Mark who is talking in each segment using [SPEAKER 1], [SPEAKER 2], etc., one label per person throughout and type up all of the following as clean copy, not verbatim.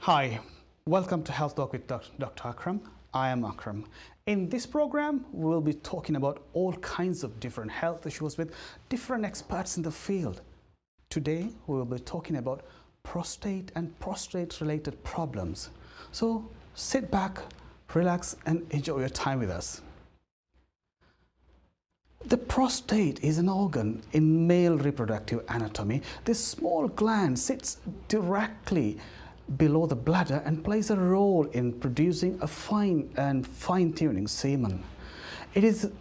[SPEAKER 1] Hi, welcome to Health Talk with Dr. Akram. I am Akram. In this program, we will be talking about all kinds of different health issues with different experts in the field. Today, we will be talking about prostate and prostate-related problems. So sit back, relax, and enjoy your time with us. The prostate is an organ in male reproductive anatomy. This small gland sits directly below the bladder and plays a role in producing a fine-tuning semen. It is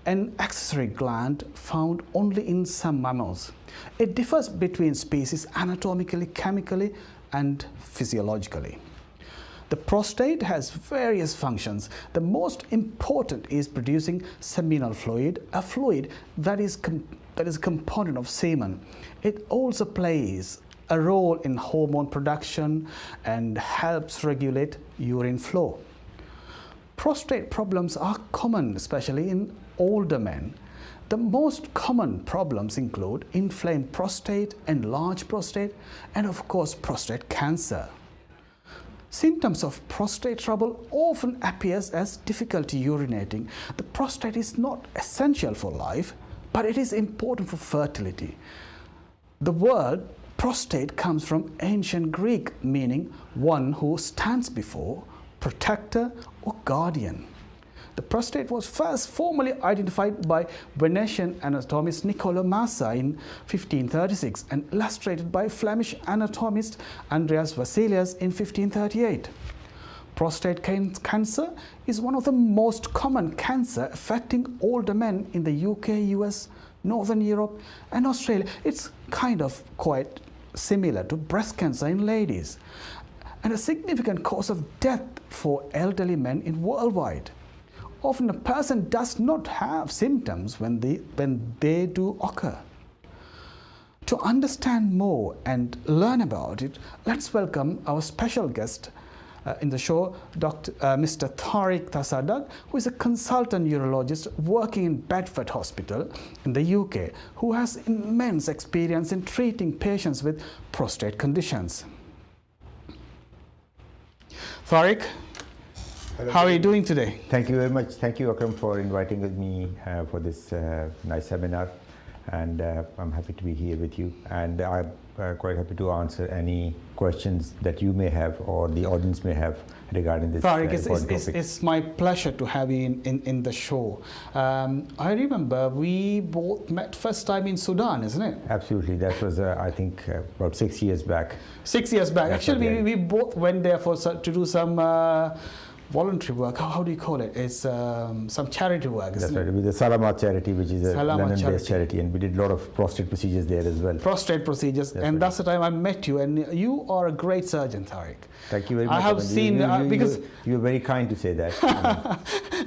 [SPEAKER 1] an accessory gland found only in some mammals. It differs between species anatomically, chemically, and physiologically. The prostate has various functions. The most important is producing seminal fluid, a fluid that is a component of semen. It also plays a role in hormone production and helps regulate urine flow. Prostate problems are common, especially in older men. The most common problems include inflamed prostate, enlarged prostate, and of course prostate cancer. Symptoms of prostate trouble often appears as difficulty urinating. The prostate is not essential for life, but it is important for fertility. The word prostate comes from ancient Greek, meaning one who stands before, protector, or guardian. The prostate was first formally identified by Venetian anatomist Niccolò Massa in 1536 and illustrated by Flemish anatomist Andreas Vesalius in 1538. Prostate cancer is one of the most common cancer affecting older men in the UK, US, Northern Europe, and Australia. It's kind of quite similar to breast cancer in ladies, and a significant cause of death for elderly men worldwide. Often a person does not have symptoms when they do occur. To understand more and learn about it, let's welcome our special guest in the show, Mr. Tariq Tasaddaq, who is a consultant urologist working in Bedford Hospital in the UK, who has immense experience in treating patients with prostate conditions. Tariq,
[SPEAKER 2] hello,
[SPEAKER 1] how are you doing today?
[SPEAKER 2] Thank you very much. Thank you, Akram, for inviting me for this nice seminar. And I'm happy to be here with you. And I'm quite happy to answer any questions that you may have or the audience may have regarding this
[SPEAKER 1] Tariq,
[SPEAKER 2] important topic.
[SPEAKER 1] it's my pleasure to have you in the show. I remember we both met first time in Sudan, isn't it?
[SPEAKER 2] Absolutely. That was, I think, about 6 years back.
[SPEAKER 1] 6 years back.
[SPEAKER 2] That's
[SPEAKER 1] Actually, we both went there to do some voluntary work. How do you call it? It's some charity work, isn't
[SPEAKER 2] That's
[SPEAKER 1] it?
[SPEAKER 2] right. With the Salamat charity, which is a
[SPEAKER 1] Salamat
[SPEAKER 2] London-based charity, and we did a lot of prostate procedures there as well.
[SPEAKER 1] Prostate procedures,
[SPEAKER 2] That's
[SPEAKER 1] and
[SPEAKER 2] right.
[SPEAKER 1] that's the time I met you, and you are a great surgeon, Tariq.
[SPEAKER 2] Thank you very much.
[SPEAKER 1] I have
[SPEAKER 2] Akram.
[SPEAKER 1] seen because
[SPEAKER 2] you're very kind to say that.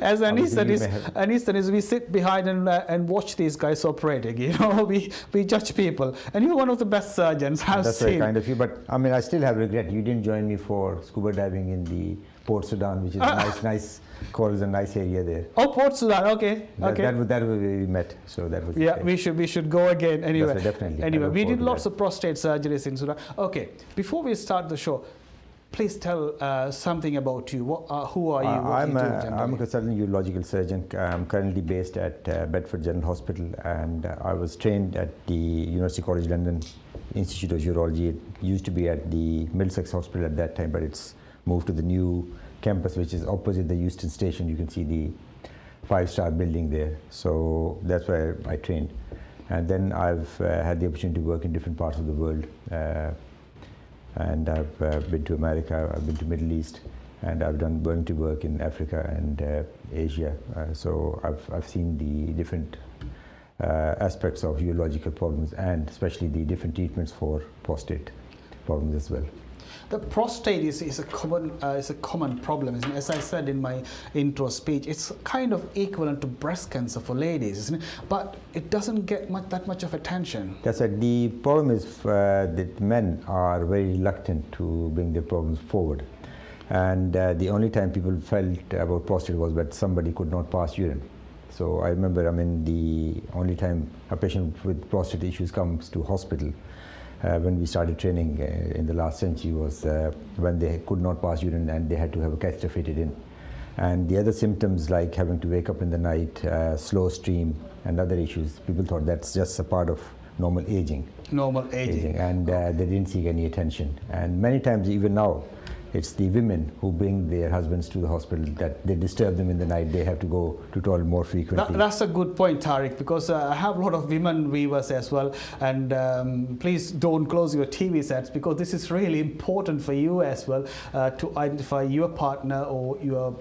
[SPEAKER 1] as anesthetists, we sit behind and watch these guys operating. You know, we judge people, and you're one of the best surgeons I've
[SPEAKER 2] That's
[SPEAKER 1] seen.
[SPEAKER 2] very kind of you, but I mean, I still have regret. You didn't join me for scuba diving in the Port Sudan, which is a nice coral, a nice area there.
[SPEAKER 1] Oh, Port Sudan. Okay, okay.
[SPEAKER 2] That was where we met. So that was.
[SPEAKER 1] Yeah, we should go again anyway.
[SPEAKER 2] That's right, definitely.
[SPEAKER 1] Anyway, we did lots
[SPEAKER 2] of.
[SPEAKER 1] of prostate surgeries in Sudan. Okay, before we start the show, please tell something about you. Who are you?
[SPEAKER 2] I'm a consultant urological surgeon. I'm currently based at Bedford General Hospital, and I was trained at the University College London Institute of Urology. It used to be at the Middlesex Hospital at that time, but it's moved to the new campus, which is opposite the Euston Station. You can see the 5-star building there. So that's where I trained. And then I've had the opportunity to work in different parts of the world. And I've been to America, I've been to Middle East, and I've done voluntary work in Africa and Asia. So I've seen the different aspects of urological problems, and especially the different treatments for prostate problems as well.
[SPEAKER 1] The prostate is a common problem, isn't it? As I said in my intro speech, it's kind of equivalent to breast cancer for ladies, isn't it? But it doesn't get that much of attention.
[SPEAKER 2] That's right. The problem is that men are very reluctant to bring their problems forward. And the only time people felt about prostate was that somebody could not pass urine. So I remember, the only time a patient with prostate issues comes to hospital, when we started training in the last century was when they could not pass urine and they had to have a catheter fitted in. And the other symptoms like having to wake up in the night, slow stream and other issues, people thought that's just a part of normal aging.
[SPEAKER 1] Normal aging.
[SPEAKER 2] And they didn't seek any attention. And many times, even now, it's the women who bring their husbands to the hospital, that they disturb them in the night, they have to go to toilet more frequently.
[SPEAKER 1] That's a good point, Tariq, because I have a lot of women viewers as well, and please don't close your TV sets, because this is really important for you as well, to identify your partner or your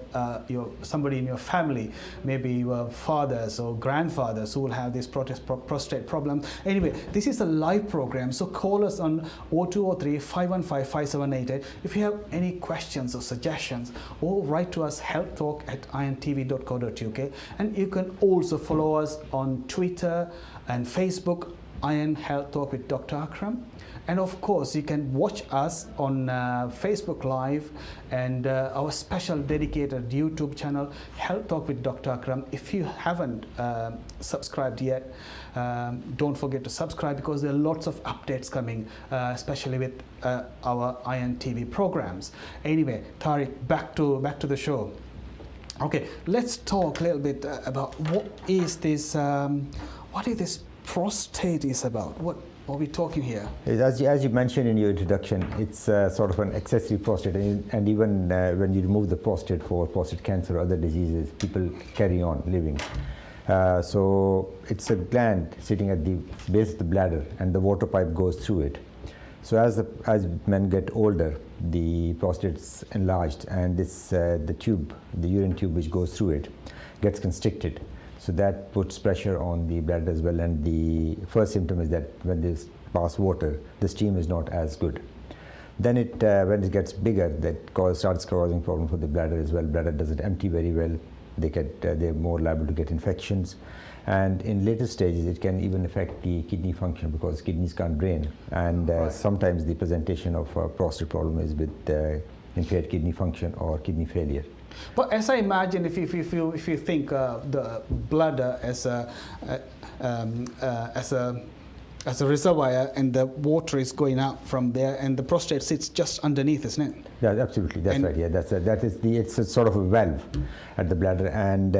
[SPEAKER 1] somebody in your family, maybe your fathers or grandfathers who will have this prostate problem. Anyway, this is a live program, so call us on 0203 515 5788 if you have any questions or suggestions, or write to us healthtalk@intv.co.uk, and you can also follow us on Twitter and Facebook, Iron Health Talk with Dr. Akram. And of course, you can watch us on Facebook Live and our special dedicated YouTube channel, Health Talk with Dr. Akram. If you haven't subscribed yet, don't forget to subscribe, because there are lots of updates coming, especially with our Iron TV programs. Anyway, Tariq, back to the show. Okay, let's talk a little bit about what is this prostate is about. What are we talking here?
[SPEAKER 2] As you mentioned in your introduction, it's sort of an accessory prostate, and even when you remove the prostate for prostate cancer or other diseases, people carry on living. So it's a gland sitting at the base of the bladder, and the water pipe goes through it. So as men get older, the prostate's enlarged, and the urine tube which goes through it gets constricted. So that puts pressure on the bladder as well, and the first symptom is that when there's pass water, the stream is not as good. Then when it gets bigger, that starts causing problems for the bladder as well. Bladder doesn't empty very well. They're more liable to get infections, and in later stages it can even affect the kidney function, because kidneys can't drain, and sometimes the presentation of a prostate problem is with impaired kidney function or kidney failure.
[SPEAKER 1] But as I imagine, if you think the bladder as a reservoir, and the water is going out from there, and the prostate sits just underneath, isn't it?
[SPEAKER 2] Yeah, absolutely. That's right. Yeah, it's a sort of a valve at the bladder, and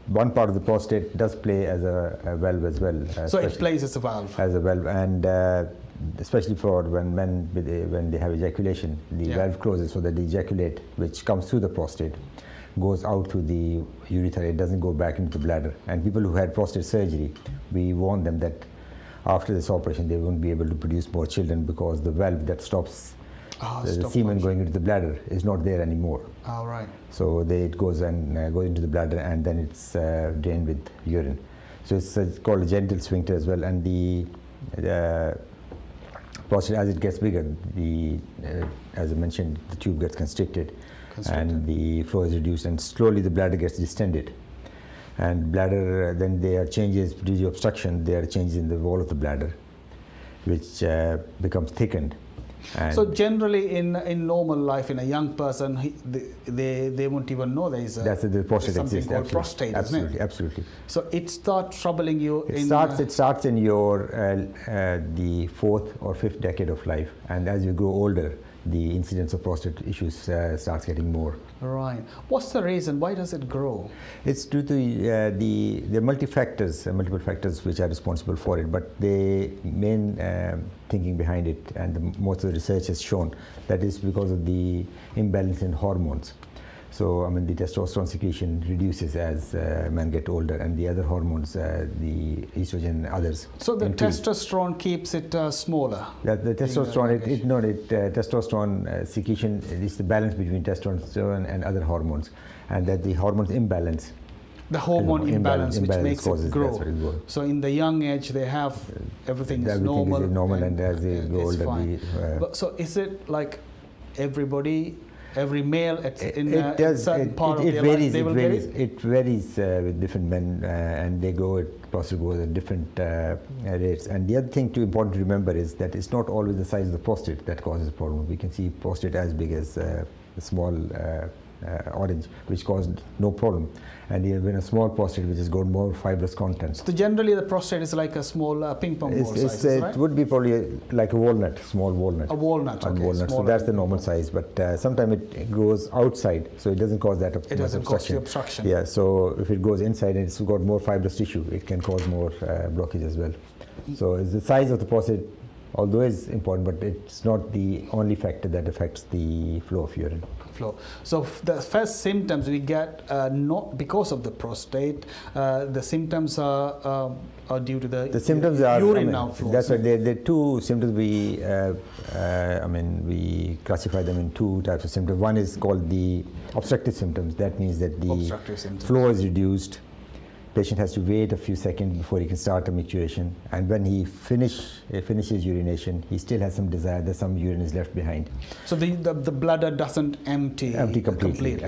[SPEAKER 2] one part of the prostate does play as a valve as well.
[SPEAKER 1] So it plays as a valve.
[SPEAKER 2] As a valve, and especially for when men when they have ejaculation, the valve closes so that the ejaculate, which comes through the prostate, goes out to the urethra. It doesn't go back into the bladder. And people who had prostate surgery, we warn them that after this operation they won't be able to produce more children, because the valve that stops the semen going into the bladder is not there anymore.
[SPEAKER 1] All right.
[SPEAKER 2] So it goes into the bladder, and then it's drained with urine. So it's called a genital sphincter as well. And the prostate, as it gets bigger, as I mentioned, the tube gets constricted, and the flow is reduced, and slowly the bladder gets distended. And bladder, then there are changes due to obstruction. There are changes in the wall of the bladder, which becomes thickened. And
[SPEAKER 1] so generally, in normal life, in a young person, they won't even know there is
[SPEAKER 2] the prostate
[SPEAKER 1] something
[SPEAKER 2] exists.
[SPEAKER 1] called prostate,
[SPEAKER 2] absolutely,
[SPEAKER 1] isn't it?
[SPEAKER 2] absolutely.
[SPEAKER 1] So it starts troubling you.
[SPEAKER 2] It starts in your the fourth or fifth decade of life, and as you grow older, the incidence of prostate issues starts getting more.
[SPEAKER 1] Right. What's the reason? Why does it grow?
[SPEAKER 2] It's due to the multiple factors which are responsible for it, but the main thinking behind it, and most of the research has shown that is because of the imbalance in hormones. So, I mean, the testosterone secretion reduces as men get older, and the other hormones, the estrogen and others.
[SPEAKER 1] So the testosterone keeps it smaller.
[SPEAKER 2] The testosterone, testosterone secretion is the balance between testosterone and other hormones, and that the hormones imbalance.
[SPEAKER 1] The hormone imbalance which makes it grow. So in the young age, they have everything is normal.
[SPEAKER 2] Is normal, and as they grow older,
[SPEAKER 1] so is it like everybody? Every male in certain part of their
[SPEAKER 2] varies,
[SPEAKER 1] life, they will get it?
[SPEAKER 2] It varies with different men, and prostate grows at different rates. And the other thing important to remember is that it's not always the size of the prostate that causes the problem. We can see prostate as big as a small orange, which caused no problem. And you have a small prostate which has got more fibrous content.
[SPEAKER 1] So generally the prostate is like a small ping pong ball size, right?
[SPEAKER 2] It would be probably like a walnut, small walnut.
[SPEAKER 1] A walnut, okay.
[SPEAKER 2] Walnut. So that's the normal size, but sometimes it grows outside, so it doesn't cause that
[SPEAKER 1] it doesn't cause the obstruction.
[SPEAKER 2] Yeah, so if it goes inside and it's got more fibrous tissue, it can cause more blockage as well. So it's the size of the prostate, although is important, but it's not the only factor that affects the flow of urine.
[SPEAKER 1] So the first symptoms we get not because of the prostate. The symptoms are due to the
[SPEAKER 2] symptoms are
[SPEAKER 1] urine outflow.
[SPEAKER 2] That's right. There are two symptoms. We classify them in two types of symptoms. One is called the obstructive symptoms. That means that the flow is reduced. Patient has to wait a few seconds before he can start a micturition, and when he finishes urination, he still has some desire that some urine is left behind.
[SPEAKER 1] So the bladder doesn't empty
[SPEAKER 2] completely.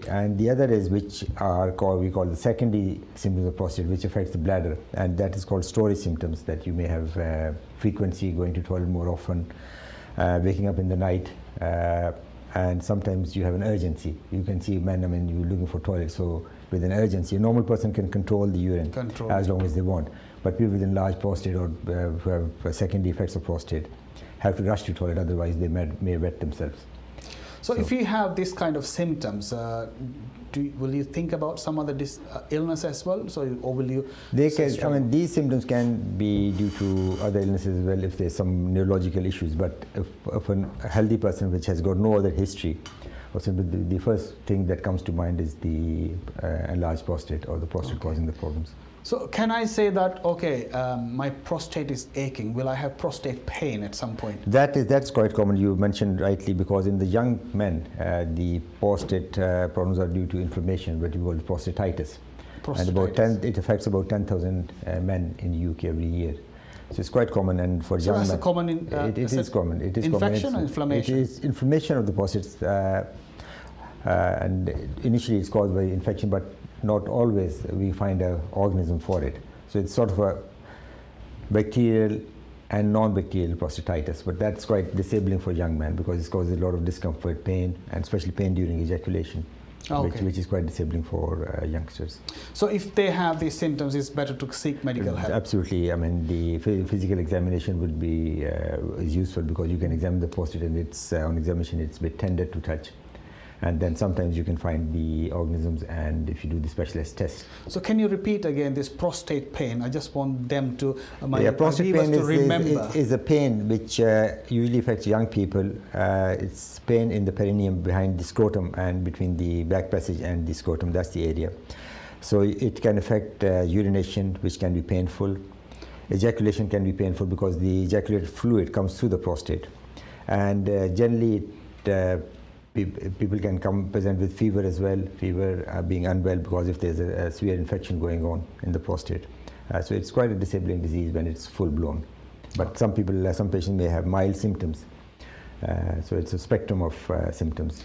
[SPEAKER 2] And the other is we call the secondary symptoms of prostate, which affects the bladder, and that is called storage symptoms. That you may have frequency, going to toilet more often, waking up in the night. And sometimes you have an urgency. You can see men, you're looking for toilet, so with an urgency, a normal person can control the urine as long as they want. But people with enlarged prostate or who have secondary effects of prostate have to rush to toilet, otherwise they may wet themselves.
[SPEAKER 1] So if you have this kind of symptoms, will you think about some other illness as well? Or will you?
[SPEAKER 2] These symptoms can be due to other illnesses as well if there's some neurological issues. But if a healthy person which has got no other history, the first thing that comes to mind is the enlarged prostate or the prostate causing the problems.
[SPEAKER 1] So can I say that, okay, my prostate is aching, will I have prostate pain at some point?
[SPEAKER 2] That's quite common. You mentioned rightly, because in the young men, the prostate problems are due to inflammation, what you call prostatitis. And it affects about 10,000 men in the UK every year. So it's quite common, and for young men,
[SPEAKER 1] it is
[SPEAKER 2] common. It is
[SPEAKER 1] infection
[SPEAKER 2] common.
[SPEAKER 1] or inflammation?
[SPEAKER 2] It is inflammation of the prostate, and initially it's caused by infection, but not always we find an organism for it. So it's sort of a bacterial and non-bacterial prostatitis, but that's quite disabling for young men because it causes a lot of discomfort, pain, and especially pain during ejaculation. Which is quite disabling for youngsters.
[SPEAKER 1] So if they have these symptoms, it's better to seek medical help?
[SPEAKER 2] Absolutely. The physical examination would be is useful because you can examine the prostate, and it's on examination it's a bit tender to touch. And then sometimes you can find the organisms, and if you do the specialized test.
[SPEAKER 1] So can you repeat again this prostate pain? I just want them to,
[SPEAKER 2] prostate pain
[SPEAKER 1] remember.
[SPEAKER 2] Is a pain which usually affects young people. It's pain in the perineum behind the scrotum and between the back passage and the scrotum. That's the area. So it can affect urination, which can be painful. Ejaculation can be painful because the ejaculated fluid comes through the prostate. And generally people can come present with fever as well, being unwell because if there's a severe infection going on in the prostate. So it's quite a disabling disease when it's full blown. But some patients may have mild symptoms. So it's a spectrum of symptoms.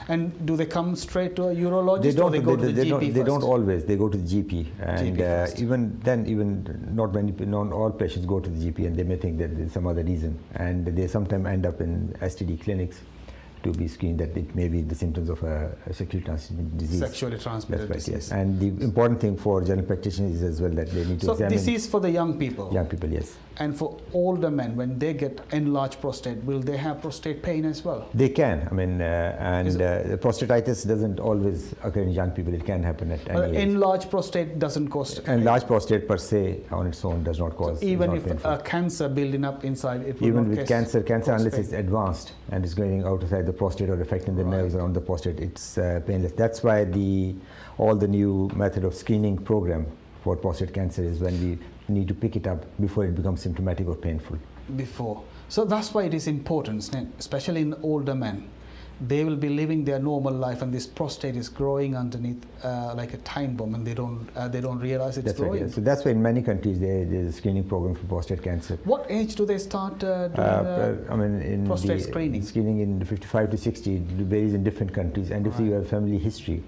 [SPEAKER 1] And do they come straight to a urologist?
[SPEAKER 2] They don't.
[SPEAKER 1] Or they go to the GP first?
[SPEAKER 2] They don't always. They go to the GP, and even not all patients go to the GP, and they may think that there's some other reason, and they sometimes end up in STD clinics to be screened that it may be the symptoms of a sexually transmitted disease.
[SPEAKER 1] Sexually transmitted disease.
[SPEAKER 2] Yes. And the important thing for general practitioners is as well that they need to examine.
[SPEAKER 1] So this is for the young people?
[SPEAKER 2] Young people, yes.
[SPEAKER 1] And for older men, when they get enlarged prostate, will they have prostate pain as well?
[SPEAKER 2] They can. Prostatitis doesn't always occur in young people. It can happen at any age.
[SPEAKER 1] Enlarged prostate doesn't cause pain?
[SPEAKER 2] Enlarged prostate per se on its own does not cause.
[SPEAKER 1] So even if a cancer building up inside, it will
[SPEAKER 2] even
[SPEAKER 1] not
[SPEAKER 2] with cancer unless it's advanced and it's going outside the prostate or affecting the nerves around the prostate, it's painless. That's why all the new method of screening program for prostate cancer is when we need to pick it up before it becomes symptomatic or painful.
[SPEAKER 1] So that's why it is important, especially in older men. They will be living their normal life, and this prostate is growing underneath like a time bomb, and they don't realize it's growing.
[SPEAKER 2] Right, yeah. So that's why in many countries there's a screening program for prostate cancer.
[SPEAKER 1] What age do they start doing prostate screening?
[SPEAKER 2] Screening in 55 to 60 varies in different countries, and if you have family history,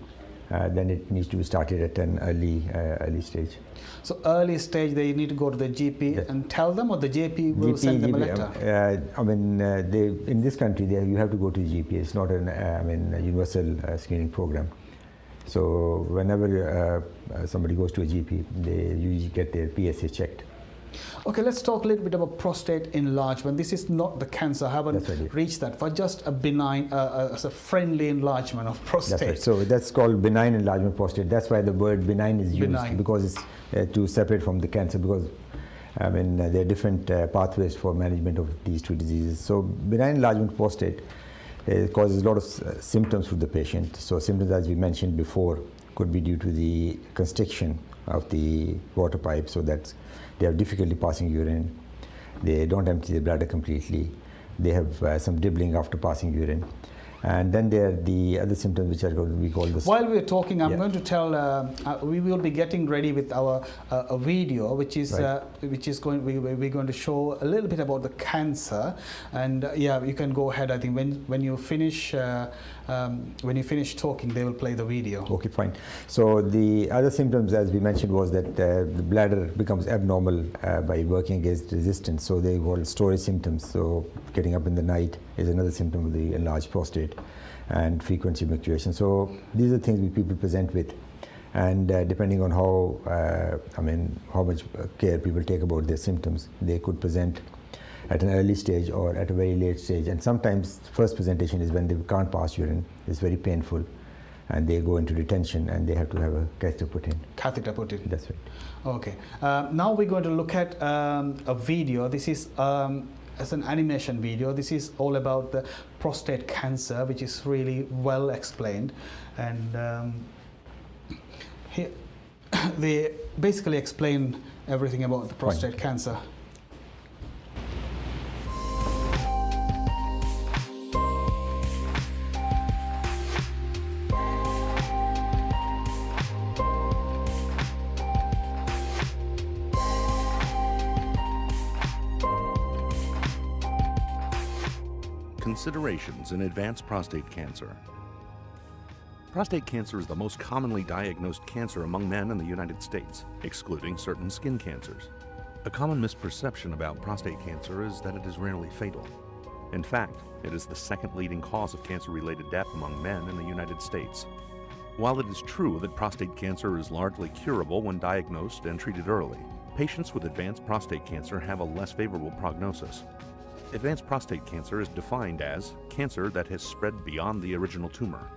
[SPEAKER 2] then it needs to be started at an early stage.
[SPEAKER 1] So early stage, they need to go to the GP and tell them, or the GP will send them a letter?
[SPEAKER 2] In this country, you have to go to the GP. It's not a universal screening program. So whenever somebody goes to a GP, they usually get their PSA checked.
[SPEAKER 1] Okay, let's talk a little bit about prostate enlargement. This is not the cancer. I haven't reached that, but just a benign, as a friendly enlargement of prostate.
[SPEAKER 2] That's right. So that's called benign enlargement prostate. That's why the word benign is used, because it's to separate from the cancer, because there are different pathways for management of these two diseases. So benign enlargement prostate causes a lot of symptoms to the patient. So symptoms, as we mentioned before, could be due to the constriction of the water pipe, so that they have difficulty passing urine, they don't empty the bladder completely, they have some dribbling after passing urine. And then there are the other symptoms which are we call this.
[SPEAKER 1] While we're talking, I'm going to tell, we will be getting ready with our a video, which is we're going to show a little bit about the cancer, and you can go ahead. I think when you finish talking, they will play the video.
[SPEAKER 2] Okay, fine. So the other symptoms, as we mentioned, was that the bladder becomes abnormal by working against resistance. So they call storage symptoms. So getting up in the night is another symptom of the enlarged prostate, and frequency of micturition. So these are things which people present with, and depending on how much care people take about their symptoms, they could present at an early stage or at a very late stage. And sometimes first presentation is when they can't pass urine. It's very painful, and they go into retention, and they have to have a catheter put in.
[SPEAKER 1] Catheter put in.
[SPEAKER 2] That's right.
[SPEAKER 1] Okay. Now we're going to look at a video. This is as an animation video. This is all about the prostate cancer, which is really well explained, and here they basically explain everything about the prostate cancer.
[SPEAKER 3] Considerations in advanced prostate cancer. Prostate cancer is the most commonly diagnosed cancer among men in the United States, excluding certain skin cancers. A common misperception about prostate cancer is that it is rarely fatal. In fact, it is the second leading cause of cancer-related death among men in the United States. While it is true that prostate cancer is largely curable when diagnosed and treated early, patients with advanced prostate cancer have a less favorable prognosis. Advanced prostate cancer is defined as cancer that has spread beyond the original tumor.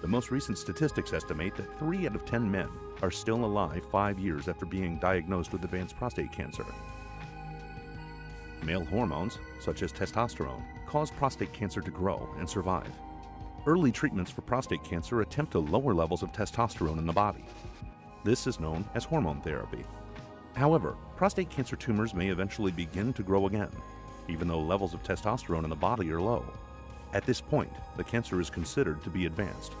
[SPEAKER 3] The most recent statistics estimate that 3 out of 10 men are still alive 5 years after being diagnosed with advanced prostate cancer. Male hormones, such as testosterone, cause prostate cancer to grow and survive. Early treatments for prostate cancer attempt to lower levels of testosterone in the body. This is known as hormone therapy. However, prostate cancer tumors may eventually begin to grow again, even though levels of testosterone in the body are low. At this point, the cancer is considered to be advanced.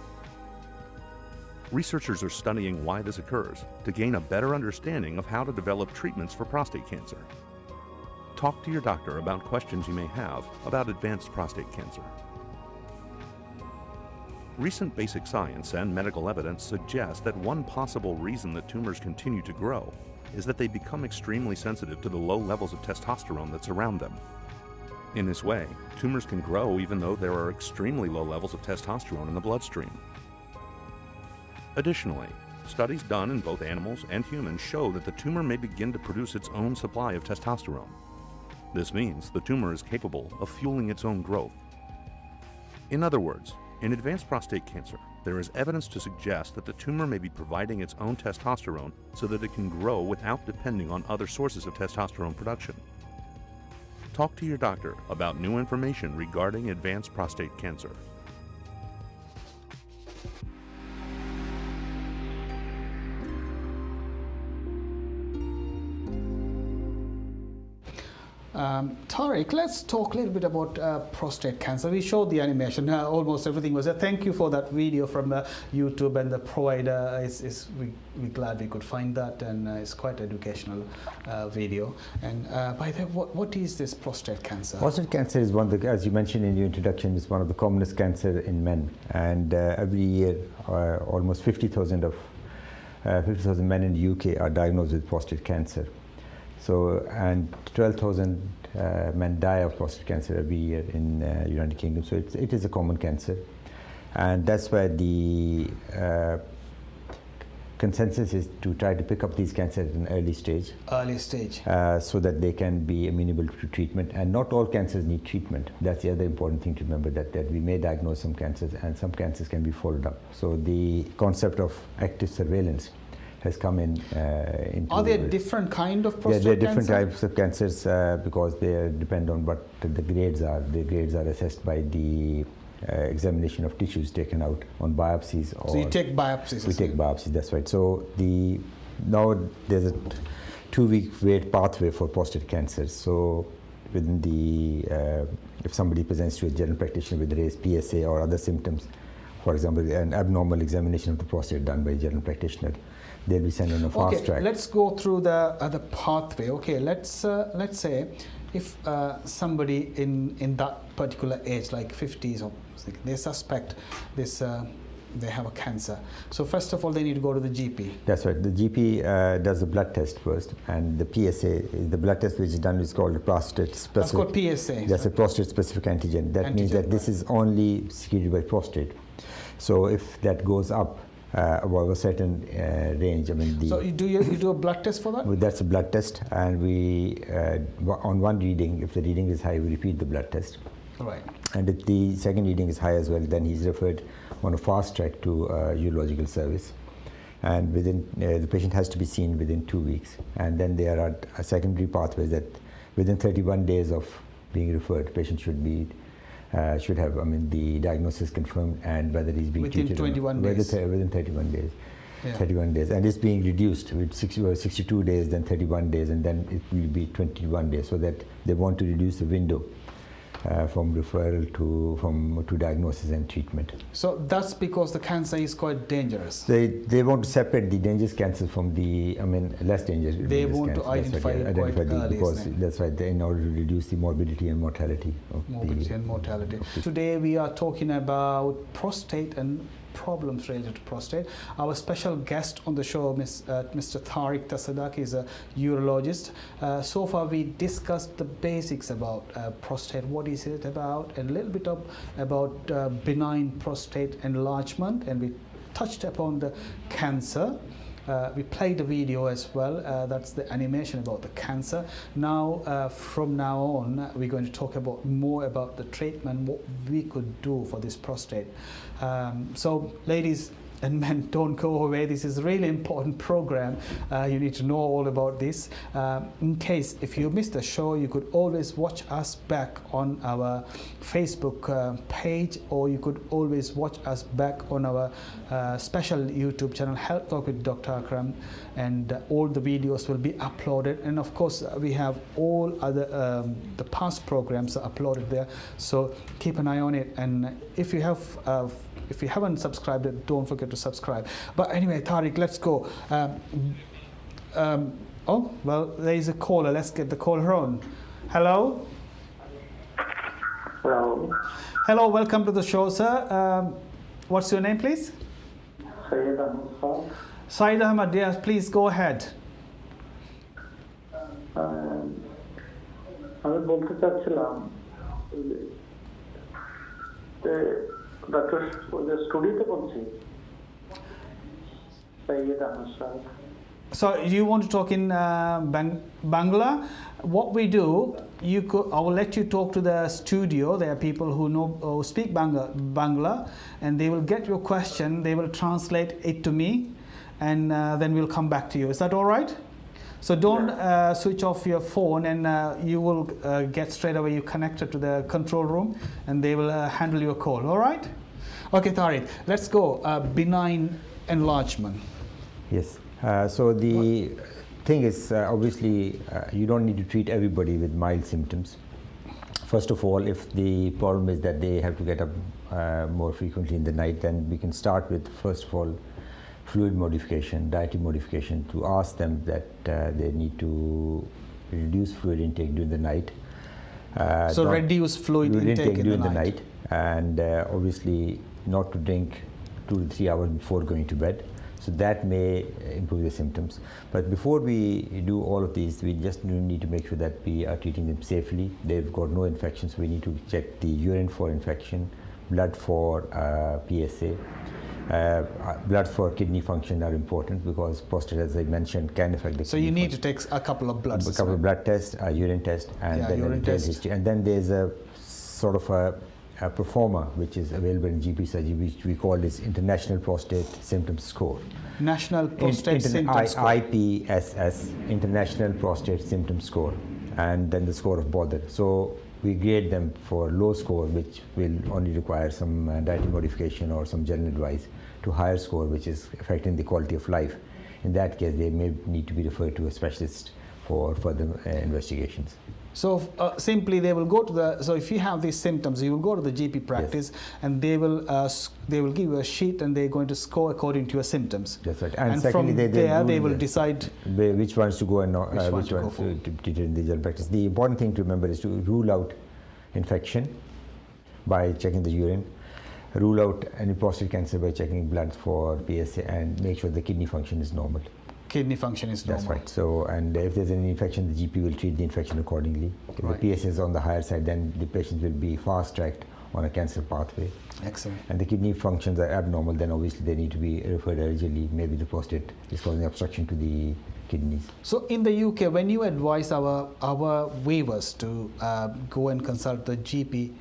[SPEAKER 3] Researchers are studying why this occurs to gain a better understanding of how to develop treatments for prostate cancer. Talk to your doctor about questions you may have about advanced prostate cancer. Recent basic science and medical evidence suggest that one possible reason that tumors continue to grow is that they become extremely sensitive to the low levels of testosterone that surround them. In this way, tumors can grow even though there are extremely low levels of testosterone in the bloodstream. Additionally, studies done in both animals and humans show that the tumor may begin to produce its own supply of testosterone. This means the tumor is capable of fueling its own growth. In other words, in advanced prostate cancer, there is evidence to suggest that the tumor may be providing its own testosterone so that it can grow without depending on other sources of testosterone production. Talk to your doctor about new information regarding advanced prostate cancer.
[SPEAKER 1] Tariq, let's talk a little bit about prostate cancer. We showed the animation, almost everything was there. Thank you for that video from YouTube, and the provider we're glad we could find that, and it's quite educational video. And by the way, what is this prostate cancer?
[SPEAKER 2] Prostate cancer is one of the, as you mentioned in your introduction, is one of the commonest cancer in men, and every year almost 50,000 men in the UK are diagnosed with prostate cancer. So, and 12,000 men die of prostate cancer every year in United Kingdom. So it is a common cancer, and that's why the consensus is to try to pick up these cancers at an early stage.
[SPEAKER 1] Early stage.
[SPEAKER 2] So that they can be amenable to treatment. And not all cancers need treatment. That's the other important thing to remember, that we may diagnose some cancers and some cancers can be followed up. So the concept of active surveillance has come in.
[SPEAKER 1] Are there different kind of prostate cancer?
[SPEAKER 2] Yeah, there are different types of cancers because they depend on what the grades are. The grades are assessed by the examination of tissues taken out on biopsies.
[SPEAKER 1] So you take biopsies?
[SPEAKER 2] We take biopsies, that's right. So now there's a 2-week wait pathway for prostate cancer. So within if somebody presents to a general practitioner with raised PSA or other symptoms, for example, an abnormal examination of the prostate done by a general practitioner, they'll be sent on a fast track.
[SPEAKER 1] Let's go through the pathway. Okay, let's say if somebody in that particular age, like 50s or something, they suspect this, they have a cancer. So first of all, they need to go to the GP.
[SPEAKER 2] That's right. The GP does a blood test first, and the PSA, the blood test which is done, is called a prostate specific.
[SPEAKER 1] That's called PSA.
[SPEAKER 2] That's a prostate specific antigen. That means that this is only secreted by prostate. So if that goes up above a certain range, I mean,
[SPEAKER 1] so you do a blood test for that?
[SPEAKER 2] Well, that's a blood test, and we on one reading, if the reading is high, we repeat the blood test.
[SPEAKER 1] Right.
[SPEAKER 2] And if the second reading is high as well, then he's referred on a fast track to urological service, and within the patient has to be seen within 2 weeks. And then there are secondary pathways that within 31 days of being referred, the patient should have, I mean, the diagnosis confirmed, and whether he's being treated
[SPEAKER 1] within 21 days.
[SPEAKER 2] Within 31 days.
[SPEAKER 1] Yeah.
[SPEAKER 2] 31 days, and it's being reduced with 62 days, then 31 days, and then it will be 21 days, so that they want to reduce the window from referral to diagnosis and treatment.
[SPEAKER 1] So that's because the cancer is quite dangerous.
[SPEAKER 2] They want to separate the dangerous cancer from the, I mean, less dangerous.
[SPEAKER 1] They want to identify it quite early,
[SPEAKER 2] because that's right, in order to reduce the morbidity and mortality. Today we are talking about prostate and problems related to prostate. Our special guest on the show, Mr. Tariq Tasadak, is a urologist. So far we discussed the basics about prostate, what is it about, and a little bit about benign prostate enlargement, and we touched upon the cancer. We played a video as well, that's the animation about the cancer. Now, from now on, we're going to talk more about the treatment, what we could do for this prostate. So, ladies and men, don't go away. This is a really important program. You need to know all about this. In case if you missed the show, you could always watch us back on our Facebook page, or you could always watch us back on our special YouTube channel, Health Talk with Dr. Akram, and all the videos will be uploaded. And of course, we have all other the past programs are uploaded there. So keep an eye on it. And if you haven't subscribed, don't forget to subscribe. But anyway, Tariq, let's go. Oh, well, there is a caller. Let's get the caller on. Hello?
[SPEAKER 4] Hello.
[SPEAKER 1] Hello, welcome to the show, sir. What's your name, please?
[SPEAKER 4] Syed Ahmad.
[SPEAKER 1] Syed Ahmad, yes, please go ahead.
[SPEAKER 4] আমি বলতে চাচ্ছিলাম যে doctor স্টুডিওতে বলছি Syed Ahmad.
[SPEAKER 1] So you want to talk in Bangla? What we do, I will let you talk to the studio. There are people who speak Bangla, and they will get your question. They will translate it to me, and then we'll come back to you. Is that all right? So don't switch off your phone, and you will get straight away. You connected to the control room, and they will handle your call. All right? Okay, Tariq, let's go. Benign enlargement.
[SPEAKER 2] Yes. So the thing is, obviously, you don't need to treat everybody with mild symptoms. First of all, if the problem is that they have to get up more frequently in the night, then we can start with, first of all, fluid modification, dietary modification, to ask them that they need to reduce fluid intake during the night.
[SPEAKER 1] So reduce fluid intake in
[SPEAKER 2] during
[SPEAKER 1] the
[SPEAKER 2] the
[SPEAKER 1] night.
[SPEAKER 2] night, and obviously not to drink 2 to 3 hours before going to bed. So that may improve the symptoms. But before we do all of these, we just need to make sure that we are treating them safely. They've got no infections. We need to check the urine for infection, blood for PSA. Blood for kidney function are important because prostate, as I mentioned, can affect the
[SPEAKER 1] So
[SPEAKER 2] kidney
[SPEAKER 1] you need
[SPEAKER 2] function.
[SPEAKER 1] to take a couple of bloods.
[SPEAKER 2] A couple of blood tests, a urine test, and then
[SPEAKER 1] urine
[SPEAKER 2] a detailed
[SPEAKER 1] test.
[SPEAKER 2] history. And then there's a sort of a performer which is available in GP surgery, which we call this International Prostate Symptoms Score.
[SPEAKER 1] National Prostate Symptoms Score.
[SPEAKER 2] IPSS, International Prostate Symptoms Score, and then the score of bother. So we grade them for low score, which will only require some dietary modification or some general advice, to higher score, which is affecting the quality of life. In that case, they may need to be referred to a specialist for further investigations.
[SPEAKER 1] So simply they will go to the, so if you have these symptoms, you will go to the GP practice, and they will give you a sheet and they're going to score according to your symptoms.
[SPEAKER 2] That's right.
[SPEAKER 1] And
[SPEAKER 2] secondly,
[SPEAKER 1] from they will decide
[SPEAKER 2] which ones to go and
[SPEAKER 1] Which
[SPEAKER 2] which
[SPEAKER 1] one to
[SPEAKER 2] ones
[SPEAKER 1] go
[SPEAKER 2] to treat in the general practice. The important thing to remember is to rule out infection by checking the urine, rule out any prostate cancer by checking blood for PSA, and make sure the kidney function is normal.
[SPEAKER 1] kidney function is normal.
[SPEAKER 2] That's right. So, and if there's any infection, the GP will treat the infection accordingly. If
[SPEAKER 1] Right.
[SPEAKER 2] the PSA is on the higher side, then the patient will be fast-tracked on a cancer pathway.
[SPEAKER 1] Excellent.
[SPEAKER 2] And the kidney functions are abnormal, then obviously they need to be referred urgently. Maybe the prostate is causing obstruction to the kidneys.
[SPEAKER 1] So in the UK, when you advise our viewers to go and consult the GP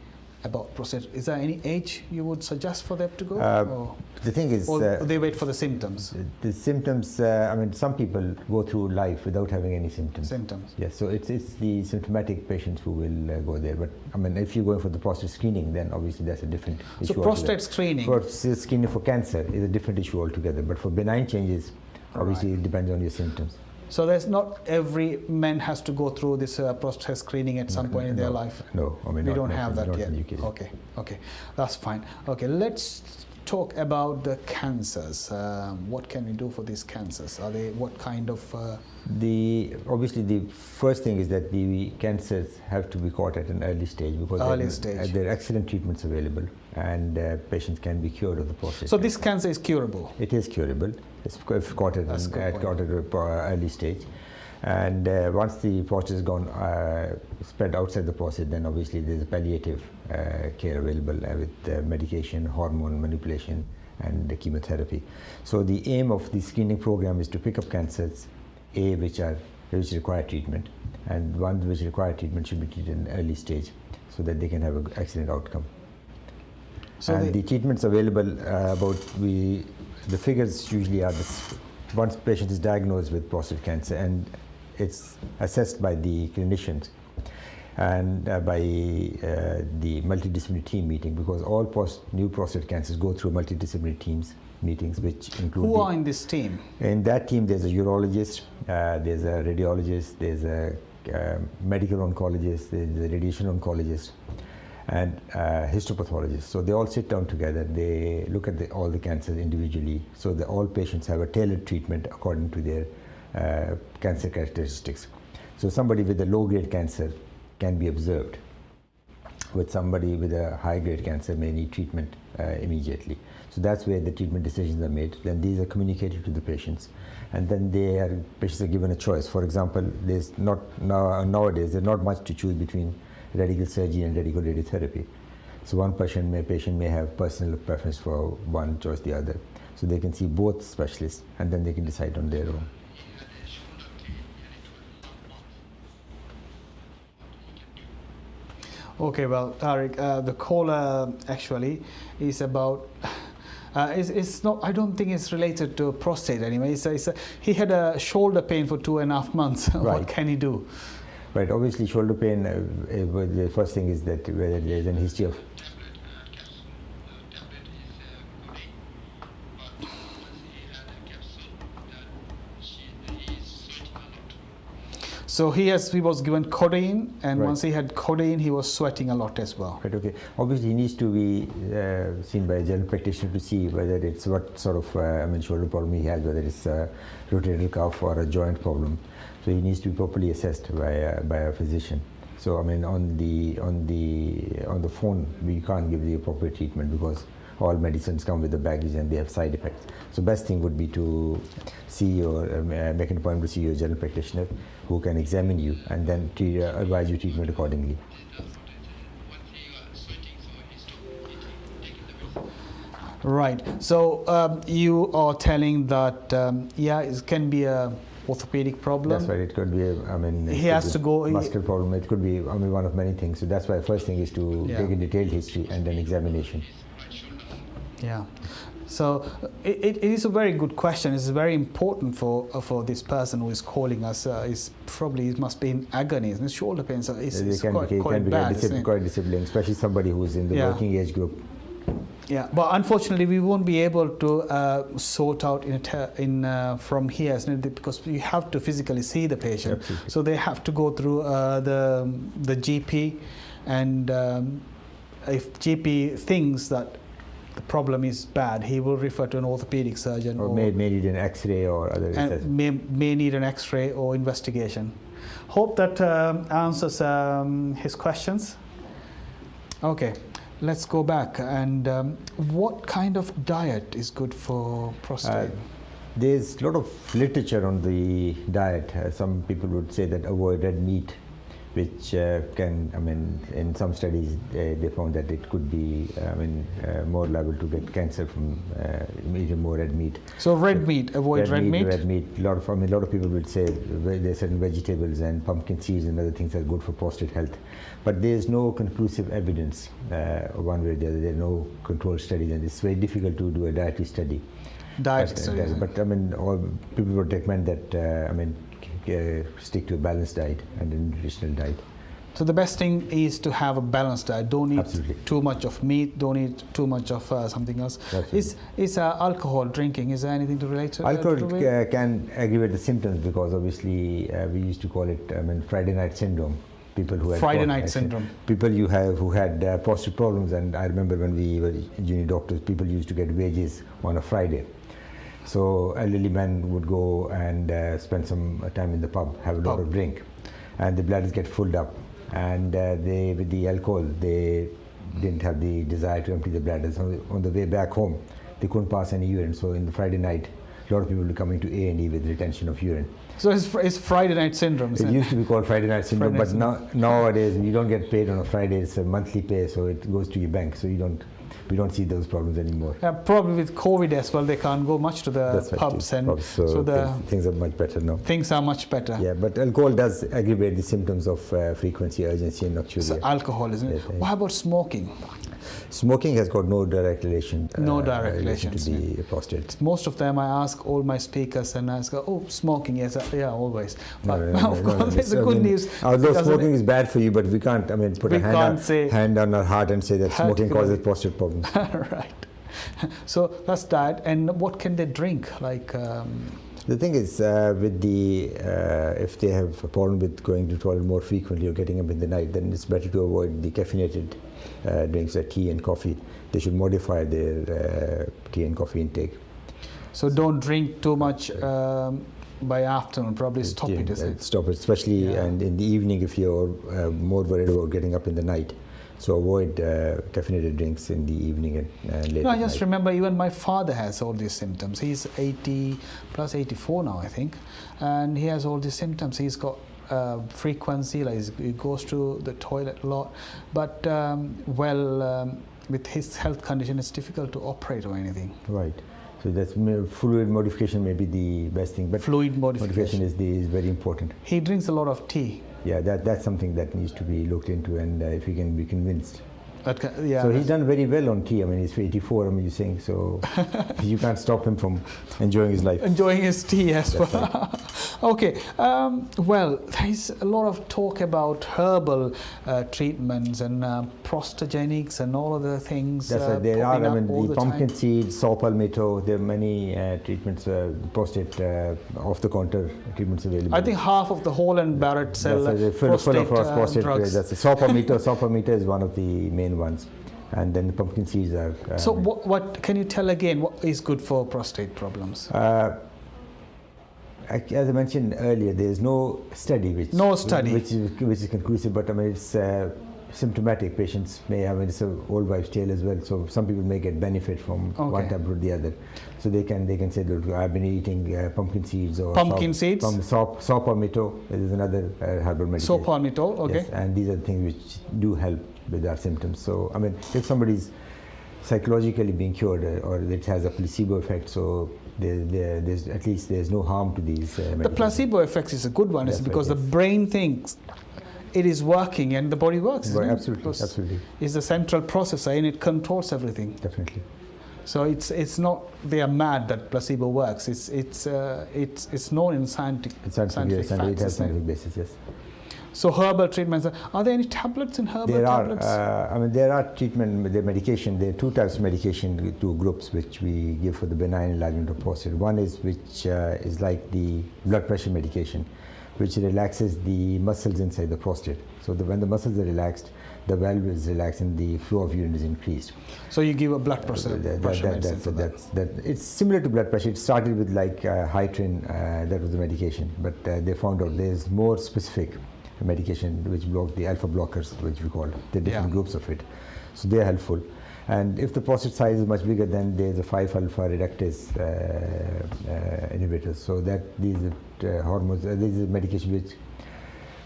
[SPEAKER 1] about prostate, is there any age you would suggest for them to go?
[SPEAKER 2] The thing is,
[SPEAKER 1] or they wait for the symptoms?
[SPEAKER 2] the symptoms, I mean, some people go through life without having any symptoms.
[SPEAKER 1] Symptoms.
[SPEAKER 2] Yes, so it's the symptomatic patients who will go there. But I mean, if you're going for the prostate screening, then obviously that's a different issue.
[SPEAKER 1] So prostate
[SPEAKER 2] altogether.
[SPEAKER 1] screening.
[SPEAKER 2] For screening for cancer is a different issue altogether. But for benign changes, obviously it depends on your symptoms.
[SPEAKER 1] So there's not every man has to go through this prostate screening at some point in their life.
[SPEAKER 2] No, I mean,
[SPEAKER 1] We
[SPEAKER 2] not-
[SPEAKER 1] don't
[SPEAKER 2] not
[SPEAKER 1] have
[SPEAKER 2] in-
[SPEAKER 1] that
[SPEAKER 2] not
[SPEAKER 1] yet.
[SPEAKER 2] in the UK.
[SPEAKER 1] Okay, that's fine. Okay, let's talk about the cancers. What can we do for these cancers? Are they what kind of?
[SPEAKER 2] Obviously the first thing is that the cancers have to be caught at an early stage because there are excellent treatments available, and patients can be cured of the prostate.
[SPEAKER 1] So this cancer is curable.
[SPEAKER 2] It is curable. It's if caught at an early stage, and once the prostate is gone, spread outside the prostate, then obviously there's a palliative care available with medication, hormone manipulation, and the chemotherapy. So the aim of the screening program is to pick up cancers, which require treatment, and ones which require treatment should be treated in an early stage, so that they can have an excellent outcome. So and the treatments available, the figures usually are this: once patient is diagnosed with prostate cancer, and it's assessed by the clinicians and by the multidisciplinary team meeting, because all new prostate cancers go through multidisciplinary meetings, which include.
[SPEAKER 1] Who are in this team? In
[SPEAKER 2] that team, there's a urologist, there's a radiologist, there's a medical oncologist, there's a radiation oncologist, and histopathologist. So they all sit down together. They look at all the cancers individually, so that all patients have a tailored treatment according to their cancer characteristics. So somebody with a low-grade cancer can be observed, with somebody with a high-grade cancer may need treatment immediately. So that's where the treatment decisions are made. Then these are communicated to the patients, and then patients are given a choice. For example, nowadays there's not much to choose between radical surgery and radical radiotherapy. So one patient may have personal preference for one choice or the other. So they can see both specialists, and then they can decide on their own.
[SPEAKER 1] Okay, well, Tariq, the caller actually is about. It's not. I don't think it's related to prostate anyway. He had a shoulder pain for 2.5 months.
[SPEAKER 2] Right.
[SPEAKER 1] What can he do?
[SPEAKER 2] Right. Obviously, shoulder pain. The first thing is that whether there is a history of.
[SPEAKER 1] So he was given codeine, and
[SPEAKER 2] Right.
[SPEAKER 1] once he had codeine, he was sweating a lot as well.
[SPEAKER 2] Right, okay. Obviously, he needs to be seen by a general practitioner to see whether it's what sort of shoulder problem he has, whether it's a rotator cuff or a joint problem. So he needs to be properly assessed by a physician. So I mean, on the phone, we can't give the appropriate treatment because all medicines come with the baggage and they have side effects. So best thing would be to see your make an appointment to see your general practitioner, who can examine you and then advise you treatment accordingly.
[SPEAKER 1] Right. So you are telling that it can be a orthopedic problem.
[SPEAKER 2] That's right. It could be.
[SPEAKER 1] He has to go.
[SPEAKER 2] Muscle problem. It could be. One of many things. So that's why first thing is to take a detailed history and then examination.
[SPEAKER 1] Yeah. So it is a very good question. It's very important for this person who is calling us. It must be in agony. His shoulder pains is quite bad.
[SPEAKER 2] Quite disabling, especially somebody who's in the working age group.
[SPEAKER 1] Yeah, but unfortunately, we won't be able to sort out from here, isn't it? Because you have to physically see the patient.
[SPEAKER 2] Absolutely.
[SPEAKER 1] So they have to go through the GP, and if GP thinks that the problem is bad, he will refer to an orthopedic surgeon,
[SPEAKER 2] or may need an X-ray or other.
[SPEAKER 1] And may need an X-ray or investigation. Hope that answers his questions. Okay. Let's go back. And what kind of diet is good for prostate?
[SPEAKER 2] There's a lot of literature on the diet. Some people would say that avoid red meat, which in some studies they found that it could be, more liable to get cancer from eating more red meat.
[SPEAKER 1] So red meat, avoid red meat.
[SPEAKER 2] Red meat. A lot of people would say there's certain vegetables and pumpkin seeds and other things that are good for prostate health. But there's no conclusive evidence one way or the other. There are no controlled studies, and it's very difficult to do a dietary study. But all people would recommend that stick to a balanced diet and a nutritional diet.
[SPEAKER 1] So the best thing is to have a balanced diet. Don't eat too much of meat. Don't eat too much of something else. Is alcohol drinking? Is there anything to relate to?
[SPEAKER 2] Alcohol can aggravate the symptoms because obviously we used to call it Friday night syndrome. People who had
[SPEAKER 1] Friday night syndrome.
[SPEAKER 2] People who had prostate problems, and I remember when we were junior doctors, people used to get wages on a Friday. So elderly men would go and spend some time in the pub, have a lot of drink, and the bladders get filled up. And with the alcohol, they didn't have the desire to empty the bladders. On the way back home, they couldn't pass any urine. So in the Friday night, a lot of people were coming to A&E with retention of urine.
[SPEAKER 1] So it's Friday night syndrome.
[SPEAKER 2] It used to be called Friday night syndrome, but nowadays you don't get paid on a Friday. It's a monthly pay, so it goes to your bank. So we don't see those problems anymore.
[SPEAKER 1] Yeah, probably with COVID as well, they can't go much to the pubs, and
[SPEAKER 2] so things are much better now.
[SPEAKER 1] Things are much better.
[SPEAKER 2] Yeah, but alcohol does aggravate the symptoms of frequency, urgency, and nocturia.
[SPEAKER 1] So alcohol, isn't it? What about smoking?
[SPEAKER 2] Smoking has got no direct relation.
[SPEAKER 1] No direct relation
[SPEAKER 2] to the prostate.
[SPEAKER 1] Most of them, I ask all my speakers, and I ask, "Oh, smoking, yes, yeah, always." But of course, there's a good news.
[SPEAKER 2] Although smoking is bad for you, but we can't. Put a hand on our heart and say that smoking causes prostate problems.
[SPEAKER 1] Right. So that's that. And what can they drink?
[SPEAKER 2] The thing is, if they have a problem with going to the toilet more frequently or getting up in the night, then it's better to avoid the caffeinated drinks like tea and coffee. They should modify their tea and coffee intake.
[SPEAKER 1] So don't drink too much by afternoon. Probably stop it, isn't it?
[SPEAKER 2] Stop it, especially and in the evening if you're more worried about getting up in the night. So avoid caffeinated drinks in the evening and late.
[SPEAKER 1] No, I just remember even my father has all these symptoms. He's 80 plus 84 now, I think, and he has all these symptoms. He's got frequency, like he goes to the toilet a lot, but with his health condition, it's difficult to operate or anything.
[SPEAKER 2] Right. So that's fluid modification may be the best thing, but
[SPEAKER 1] fluid modification
[SPEAKER 2] is very important.
[SPEAKER 1] He drinks a lot of tea.
[SPEAKER 2] Yeah, that's something that needs to be looked into, and if he can be convinced
[SPEAKER 1] Yeah.
[SPEAKER 2] So he's done very well on tea. I mean, he's 84, I'm using, so you can't stop him from enjoying his life.
[SPEAKER 1] Enjoying his tea as
[SPEAKER 2] That's
[SPEAKER 1] well.
[SPEAKER 2] right.
[SPEAKER 1] Okay. Well, there's a lot of talk about herbal treatments and prostagenics and all of the things.
[SPEAKER 2] That's right. There are.
[SPEAKER 1] popping
[SPEAKER 2] I
[SPEAKER 1] up
[SPEAKER 2] mean,
[SPEAKER 1] all
[SPEAKER 2] the pumpkin seeds, saw palmetto. There are many treatments, prostate off-the-counter treatments available.
[SPEAKER 1] I think half of the Hall and Barrett sell
[SPEAKER 2] That's right. Full of prostate
[SPEAKER 1] drugs.
[SPEAKER 2] That's saw palmetto. Saw palmetto is one of the main ones, and then the pumpkin seeds are.
[SPEAKER 1] So what can you tell again? What is good for prostate problems?
[SPEAKER 2] As I mentioned earlier, there is no study which is conclusive. But I mean, it's symptomatic. Patients may have, it's an old wives' tale as well. So some people may get benefit from one tablet or the other. So they can say, look, I've been eating pumpkin seeds or
[SPEAKER 1] seeds.
[SPEAKER 2] Saw palmetto. There's another herbal medication.
[SPEAKER 1] Saw palmetto. Okay.
[SPEAKER 2] Yes, and these are the things which do help with our symptoms. So I mean, if somebody's psychologically being cured or it has a placebo effect, so there's at least there's no harm to these medications.
[SPEAKER 1] The placebo effect is a good one, is because the brain thinks it is working and the body works.
[SPEAKER 2] Well, absolutely.
[SPEAKER 1] It's the central processor and it controls everything.
[SPEAKER 2] Definitely.
[SPEAKER 1] So it's not they are mad that placebo works. It's known in scientific
[SPEAKER 2] It
[SPEAKER 1] facts.
[SPEAKER 2] has scientific basis. Yes.
[SPEAKER 1] So herbal treatments. Are there any tablets in herbal tablets?
[SPEAKER 2] I mean, there are treatment, the medication. There are two types of medication, two groups which we give for the benign enlargement of prostate. One is which is like the blood pressure medication, which relaxes the muscles inside the prostate. So when the muscles are relaxed, the valve is relaxed and the flow of urine is increased.
[SPEAKER 1] So you give a blood pressure medicine for that.
[SPEAKER 2] It's similar to blood pressure. It started with like Hytrin, that was the medication, but they found out there's more specific medication which block the alpha blockers, which we call the different groups of it. So they are helpful. And if the prostate size is much bigger, then there's a 5-alpha reductase inhibitors. So that these hormones, these are medication which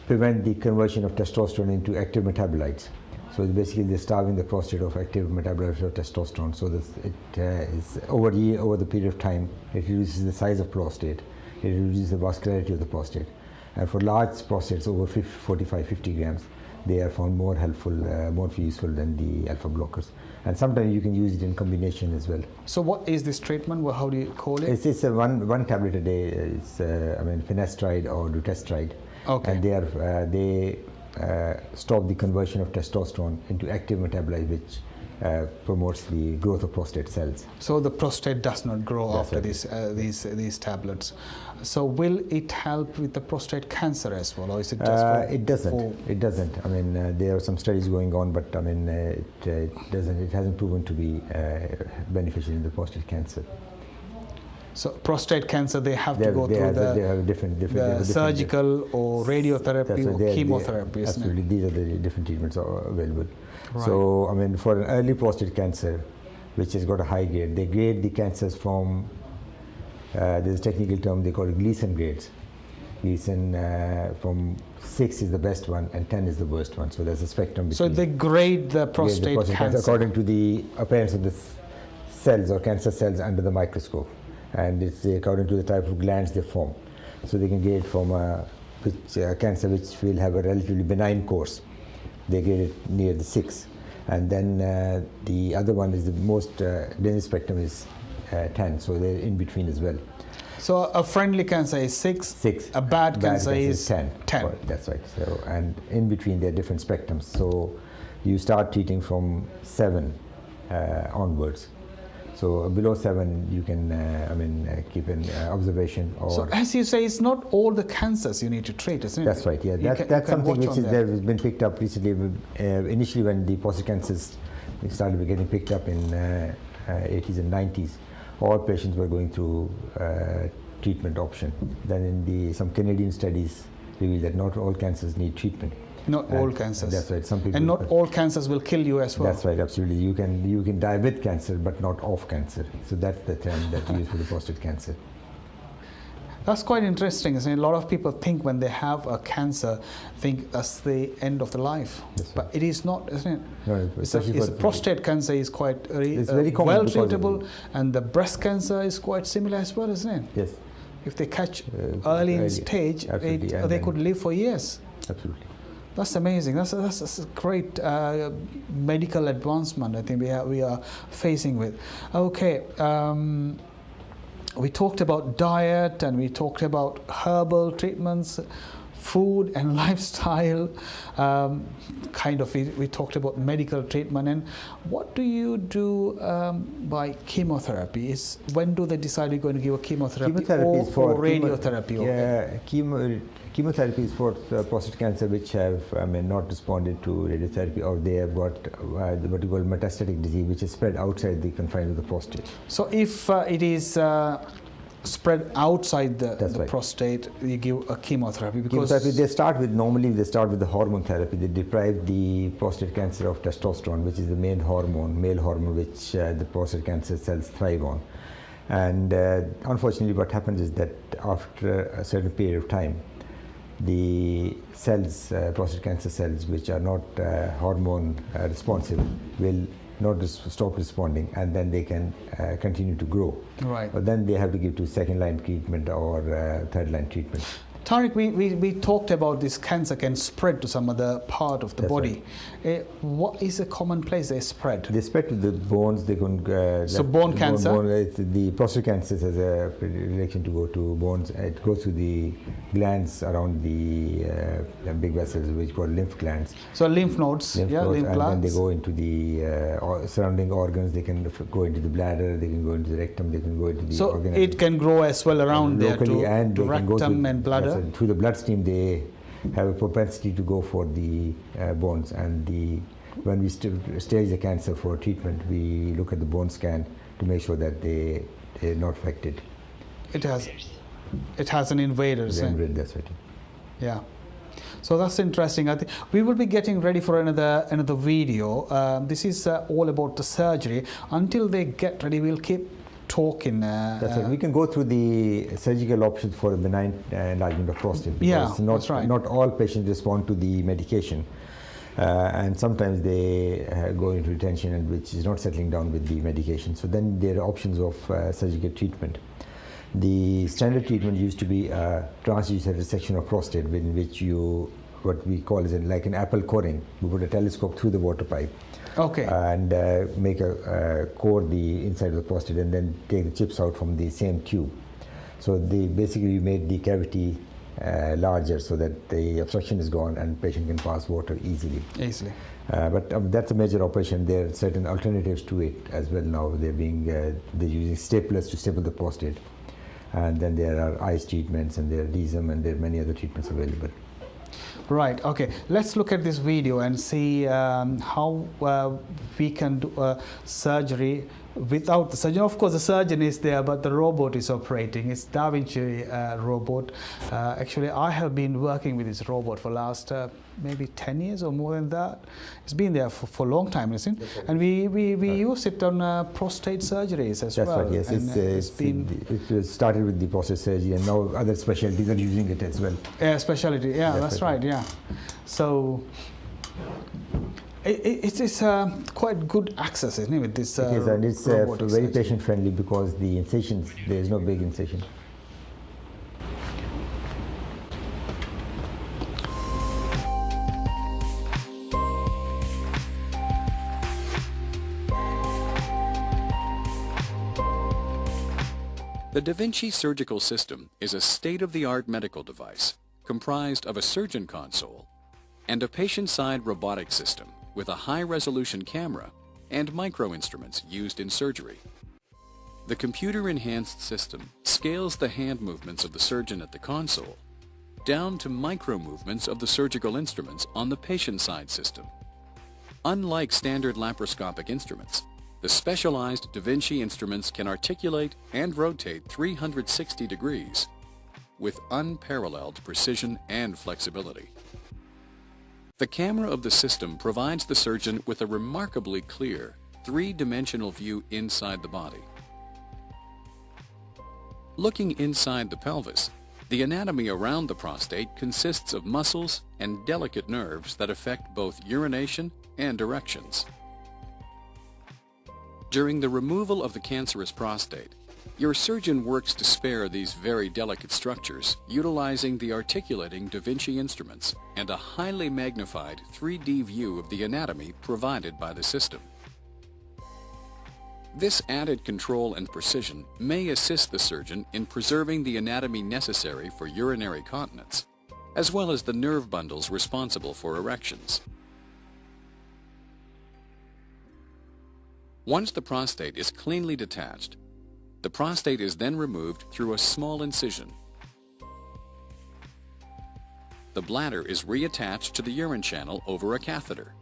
[SPEAKER 2] prevent the conversion of testosterone into active metabolites. So basically they're starving the prostate of active metabolites of testosterone. So it is over the period of time, it reduces the size of prostate, it reduces the vascularity of the prostate. And for large prostates over 45-50 grams, they are found more helpful, more useful than the alpha blockers. And sometimes you can use it in combination as well.
[SPEAKER 1] So what is this treatment? Well, how do you call it?
[SPEAKER 2] It's one tablet a day. It's finasteride or dutasteride.
[SPEAKER 1] Okay.
[SPEAKER 2] And they stop the conversion of testosterone into active metabolite, which promotes the growth of prostate cells.
[SPEAKER 1] So the prostate does not grow after these tablets. So will it help with the prostate cancer as well, or is it just for?
[SPEAKER 2] It doesn't. It doesn't. I mean, there are some studies going on, but I mean, it doesn't. It hasn't proven to be beneficial in the prostate cancer.
[SPEAKER 1] So prostate cancer, they have to go through the surgical or radiotherapy or chemotherapy, isn't it?
[SPEAKER 2] Absolutely, these are the different treatments are available.
[SPEAKER 1] Right.
[SPEAKER 2] So, I mean, for an early prostate cancer, which has got a high grade, they grade the cancers from, there's a technical term, they call it Gleason grades. Gleason from 6 is the best one and 10 is the worst one. So there's a spectrum between.
[SPEAKER 1] So they grade the prostate cancer
[SPEAKER 2] according to the appearance of the cells or cancer cells under the microscope. And it's according to the type of glands they form. So they can grade from a cancer which will have a relatively benign course. They grade it near the 6. And then the other one is the most dense spectrum is 10. So they're in between as well.
[SPEAKER 1] So a friendly cancer is 6. A bad cancer is 10.
[SPEAKER 2] Oh, that's right. So, and in between there are different spectrums. So you start treating from 7 onwards. So below 7, you can keep an observation. Or
[SPEAKER 1] so as you say, it's not all the cancers you need to treat, isn't it?
[SPEAKER 2] That's right. Yeah, that's something which has been picked up recently. Initially, when the prostate cancers started getting picked up in 80s and 90s, all patients were going through treatment option. Then in some Canadian studies revealed that not all cancers need treatment.
[SPEAKER 1] Not all cancers.
[SPEAKER 2] That's right. Some people.
[SPEAKER 1] And not all cancers will kill you as well.
[SPEAKER 2] That's right. Absolutely. You can die with cancer, but not of cancer. So that's the term that we use for the prostate cancer.
[SPEAKER 1] That's quite interesting. A lot of people think when they have a cancer, think that's the end of the life. But it is not, isn't it?
[SPEAKER 2] No,
[SPEAKER 1] prostate cancer is quite
[SPEAKER 2] very
[SPEAKER 1] well treatable, and the breast cancer is quite similar as well, isn't it?
[SPEAKER 2] Yes.
[SPEAKER 1] If they catch early in stage, they could live for years.
[SPEAKER 2] Absolutely.
[SPEAKER 1] That's amazing. That's a great medical advancement I think we are facing with. Okay, we talked about diet and we talked about herbal treatments, food and lifestyle. We talked about medical treatment. And what do you do by chemotherapy? When do they decide you're going to give a chemotherapy or radiotherapy?
[SPEAKER 2] Chemotherapy is for prostate cancer which have not responded to radiotherapy, or they have got what you call metastatic disease, which is spread outside the confines of the prostate.
[SPEAKER 1] So if it is spread outside the
[SPEAKER 2] right.
[SPEAKER 1] prostate, you give a chemotherapy? Because
[SPEAKER 2] chemotherapy, normally they start with the hormone therapy. They deprive the prostate cancer of testosterone, which is the main hormone, male hormone, which the prostate cancer cells thrive on. And unfortunately what happens is that after a certain period of time, the cells, prostate cancer cells, which are not hormone responsive, will not stop responding, and then they can continue to grow.
[SPEAKER 1] Right.
[SPEAKER 2] But then they have to give to second line treatment or third line treatment.
[SPEAKER 1] Tariq, we talked about this cancer can spread to some other part of the body. Right. What is a common place they spread?
[SPEAKER 2] They spread to the bones. They can.
[SPEAKER 1] So bone cancer?
[SPEAKER 2] The prostate cancer has a predilection to go to bones. It goes to the glands around the big vessels, which called lymph glands.
[SPEAKER 1] So lymph nodes, lymph
[SPEAKER 2] and
[SPEAKER 1] glands.
[SPEAKER 2] Then they go into the surrounding organs. They can go into the bladder. They can go into the rectum. They can go into the organ. So
[SPEAKER 1] it can grow as well around there
[SPEAKER 2] and
[SPEAKER 1] to rectum and bladder.
[SPEAKER 2] Through the bloodstream, they have a propensity to go for the bones. And when we stage the cancer for treatment, we look at the bone scan to make sure that they're not affected.
[SPEAKER 1] It has an invader.
[SPEAKER 2] That's right.
[SPEAKER 1] Yeah. So that's interesting. I think we will be getting ready for another video. This is all about the surgery. Until they get ready, we'll keep talking.
[SPEAKER 2] That's right. We can go through the surgical options for the benign enlargement of prostate, because not all patients respond to the medication, and sometimes they go into retention, and which is not settling down with the medication. So then there are options of surgical treatment. The standard treatment used to be a transjudicial resection of prostate, in which what we call is like an apple coring. We put a telescope through the water pipe.
[SPEAKER 1] Okay.
[SPEAKER 2] And make a core the inside of the prostate, and then take the chips out from the same tube. So basically made the cavity larger, so that the obstruction is gone and patient can pass water easily. But that's a major operation. There are certain alternatives to it as well now. They're using staplers to staple the prostate, and then there are ice treatments, and there are DSM, and there are many other treatments available.
[SPEAKER 1] Right, okay. Let's look at this video and see how we can do surgery without the surgeon. Of course, the surgeon is there, but the robot is operating. It's Da Vinci robot. Actually, I have been working with this robot for last maybe 10 years or more than that. It's been there for a long time, isn't it? And we use it on prostate surgeries as well.
[SPEAKER 2] That's right, yes. It started with the prostate surgery, and now other specialties are using it as well.
[SPEAKER 1] Yeah, specialty. Yeah, that's right. Yeah. So it is quite good access, isn't it, with this
[SPEAKER 2] it is, and it's very
[SPEAKER 1] surgery.
[SPEAKER 2] patient friendly, because the incisions, there is no big incision.
[SPEAKER 5] The Da Vinci surgical system is a state-of-the-art medical device comprised of a surgeon console and a patient-side robotic system with a high-resolution camera and micro-instruments used in surgery. The computer-enhanced system scales the hand movements of the surgeon at the console down to micro-movements of the surgical instruments on the patient-side system. Unlike standard laparoscopic instruments, the specialized Da Vinci instruments can articulate and rotate 360 degrees with unparalleled precision and flexibility. The camera of the system provides the surgeon with a remarkably clear, three-dimensional view inside the body. Looking inside the pelvis, the anatomy around the prostate consists of muscles and delicate nerves that affect both urination and erections. During the removal of the cancerous prostate, Your surgeon works to spare these very delicate structures, utilizing the articulating Da Vinci instruments and a highly magnified 3D view of the anatomy provided by the system. This added control and precision may assist the surgeon in preserving the anatomy necessary for urinary continence, as well as the nerve bundles responsible for erections. Once the prostate is cleanly detached, the prostate is then removed through a small incision. The bladder is reattached to the urine channel over a catheter.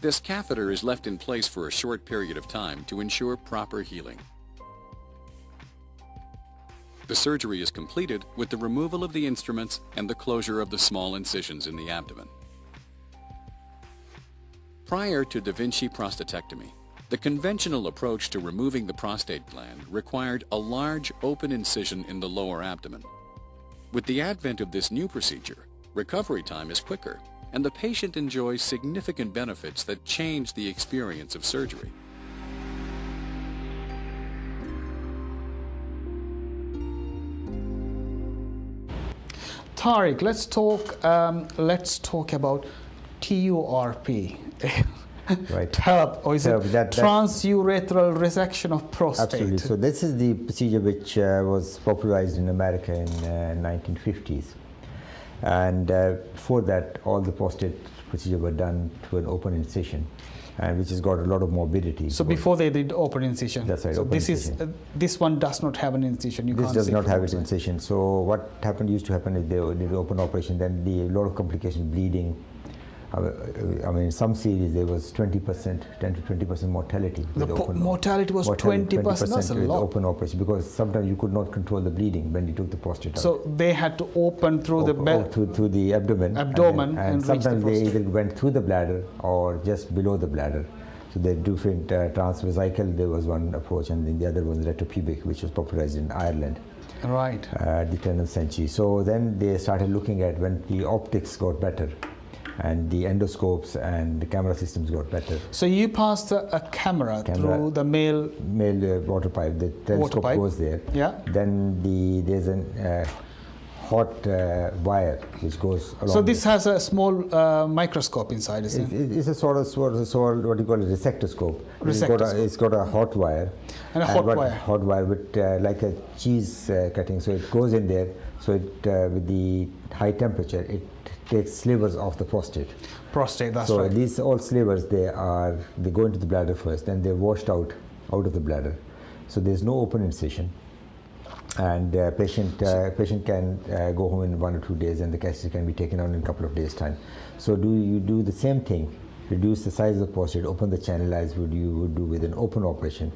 [SPEAKER 5] This catheter is left in place for a short period of time to ensure proper healing. The surgery is completed with the removal of the instruments and the closure of the small incisions in the abdomen. Prior to Da Vinci prostatectomy, the conventional approach to removing the prostate gland required a large open incision in the lower abdomen. With the advent of this new procedure, recovery time is quicker, and the patient enjoys significant benefits that change the experience of surgery.
[SPEAKER 1] Tariq, let's talk about TURP.
[SPEAKER 2] Right.
[SPEAKER 1] TURP, or is it
[SPEAKER 2] that
[SPEAKER 1] transurethral resection of prostate?
[SPEAKER 2] Absolutely. So this is the procedure which was popularized in America in 1950s. And before that, all the prostate procedures were done through an open incision, and which has got a lot of morbidity.
[SPEAKER 1] So before they did open incision.
[SPEAKER 2] That's right.
[SPEAKER 1] So
[SPEAKER 2] open incision.
[SPEAKER 1] This one does not have an incision.
[SPEAKER 2] This does not have an incision. So what used to happen is they did open operation, then a lot of complications, bleeding. I mean, in some series there was 20%, 10 to 20% mortality.
[SPEAKER 1] The mortality was 20%. That's a
[SPEAKER 2] with
[SPEAKER 1] lot.
[SPEAKER 2] Open operation, because sometimes you could not control the bleeding when you took the prostate out.
[SPEAKER 1] So they had to open through
[SPEAKER 2] through the abdomen.
[SPEAKER 1] And
[SPEAKER 2] sometimes they either went through the bladder or just below the bladder. So there are different transvesical. There was one approach, and then the other was retropubic, which was popularized in Ireland.
[SPEAKER 1] Right.
[SPEAKER 2] The 10th century. So then they started looking at when the optics got better, and the endoscopes and the camera systems got better.
[SPEAKER 1] So you passed a camera through the male
[SPEAKER 2] water pipe. The telescope goes there.
[SPEAKER 1] Yeah.
[SPEAKER 2] Then there's a hot wire which goes along.
[SPEAKER 1] So this has a small microscope inside, isn't it?
[SPEAKER 2] It's a sort of what you call a resectoscope. It's got a hot wire.
[SPEAKER 1] And a hot wire.
[SPEAKER 2] Hot wire with like a cheese cutting. So it goes in there. So it with the high temperature, it takes slivers off the prostate.
[SPEAKER 1] That's right.
[SPEAKER 2] So these all slivers, they go into the bladder first, then they're washed out of the bladder. So there's no open incision, and patient can go home in 1 or 2 days, and the catheter can be taken out in a couple of days' time. So you do the same thing, reduce the size of the prostate, open the channel as you would do with an open operation,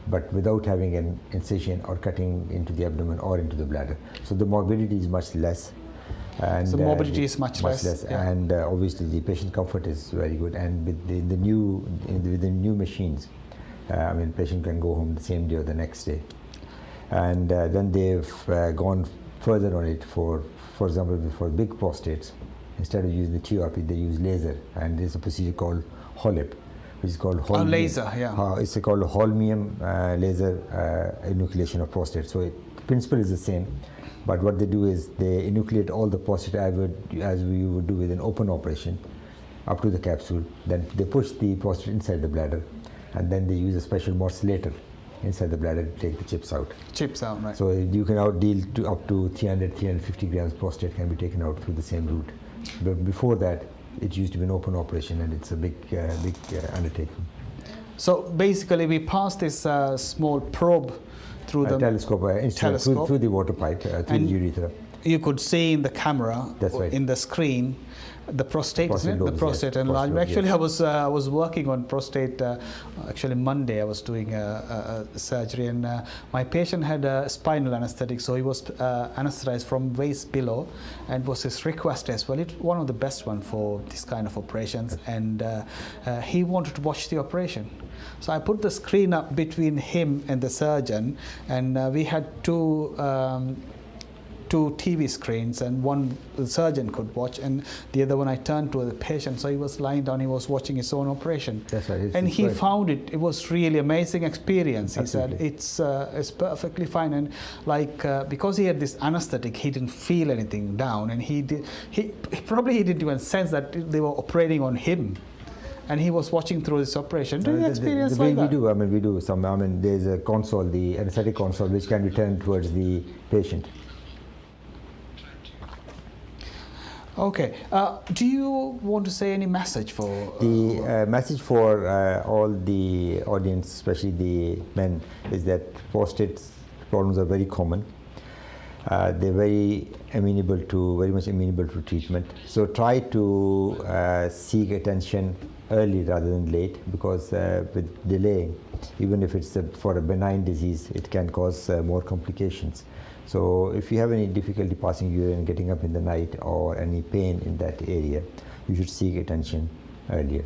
[SPEAKER 2] but without having an incision or cutting into the abdomen or into the bladder. So the morbidity is much less. And
[SPEAKER 1] so morbidity is much less.
[SPEAKER 2] Yeah. And obviously the patient comfort is very good. And with the new machines, I mean, patient can go home the same day or the next day. And then they've gone further on it. For example, for big prostates, instead of using the TURP, they use laser. And there's a procedure called HOLIP, which is called holmium.
[SPEAKER 1] Laser, yeah.
[SPEAKER 2] It's called holmium laser enucleation of prostate. So the principle is the same. But what they do is they enucleate all the prostate as we would do with an open operation up to the capsule. Then they push the prostate inside the bladder, and then they use a special morcellator inside the bladder to take the chips out.
[SPEAKER 1] Right.
[SPEAKER 2] So you can deal to up to 350 grams prostate can be taken out through the same route. But before that, it used to be an open operation, and it's a big undertaking.
[SPEAKER 1] So basically, we pass this small probe through the
[SPEAKER 2] telescope through the water pipe, through the urethra.
[SPEAKER 1] You could see in the camera,
[SPEAKER 2] right,
[SPEAKER 1] in the screen, the prostate, isn't it? The prostate enlargement. Actually, yes. I was working on prostate. Actually, Monday I was doing a surgery, and my patient had a spinal anesthetic, so he was anesthetized from waist below, and was his request as well. It's one of the best one for this kind of operations, and he wanted to watch the operation. So I put the screen up between him and the surgeon, and we had two two TV screens, and one the surgeon could watch, and the other one I turned to the patient. So he was lying down, he was watching his own operation.
[SPEAKER 2] That's right.
[SPEAKER 1] And he found it was really amazing experience. He
[SPEAKER 2] Absolutely.
[SPEAKER 1] said it's perfectly fine, and because he had this anesthetic, he didn't feel anything down, and he probably didn't even sense that they were operating on him. And he was watching through this operation. Do you experience
[SPEAKER 2] the way
[SPEAKER 1] like that?
[SPEAKER 2] we do some. There's a console, the anesthetic console, which can be turned towards the patient.
[SPEAKER 1] Okay. Do you want to say any message for
[SPEAKER 2] The message for all the audience, especially the men, is that prostate problems are very common. They're very much amenable to treatment. So try to seek attention early rather than late, because with delay, even if it's for a benign disease, it can cause more complications. So if you have any difficulty passing urine, getting up in the night, or any pain in that area, you should seek attention earlier.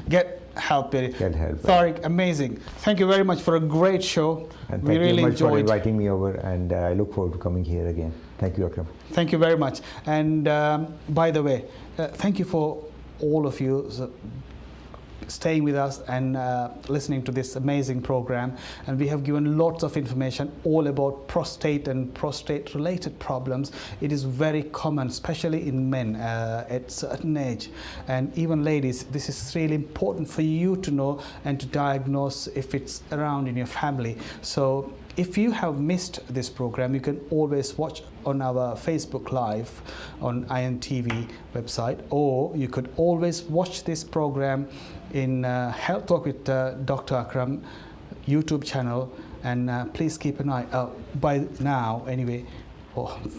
[SPEAKER 1] get help? Get
[SPEAKER 2] help.
[SPEAKER 1] Tariq, amazing. Thank you very much for a great show.
[SPEAKER 2] And
[SPEAKER 1] we
[SPEAKER 2] thank
[SPEAKER 1] really
[SPEAKER 2] you much for
[SPEAKER 1] enjoyed.
[SPEAKER 2] inviting me over, and I look forward to coming here again. Thank you, Akram.
[SPEAKER 1] Thank you very much. And by the way, thank you for all of you staying with us and listening to this amazing program. And we have given lots of information all about prostate and prostate related problems. It is very common, especially in men at certain age, and even ladies. This is really important for you to know and to diagnose if it's around in your family. So if you have missed this program, you can always watch on our Facebook Live on INTV website, or you could always watch this program in Health Talk with Dr. Akram YouTube channel. And please keep an eye out by now anyway.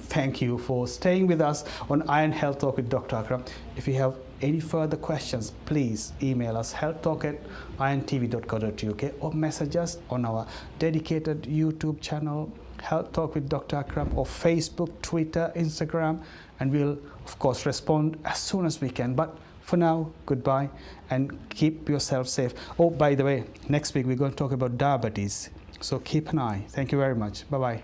[SPEAKER 1] Thank you for staying with us on Iron Health Talk with Dr. Akram. If you have any further questions, please email us healthtalk@intv.co.uk or message us on our dedicated YouTube channel, Health Talk with Dr. Akram, or Facebook, Twitter, Instagram, and we'll of course respond as soon as we can. But for now, goodbye and keep yourself safe. Oh, by the way, next week we're going to talk about diabetes, so keep an eye. Thank you very much. Bye-bye.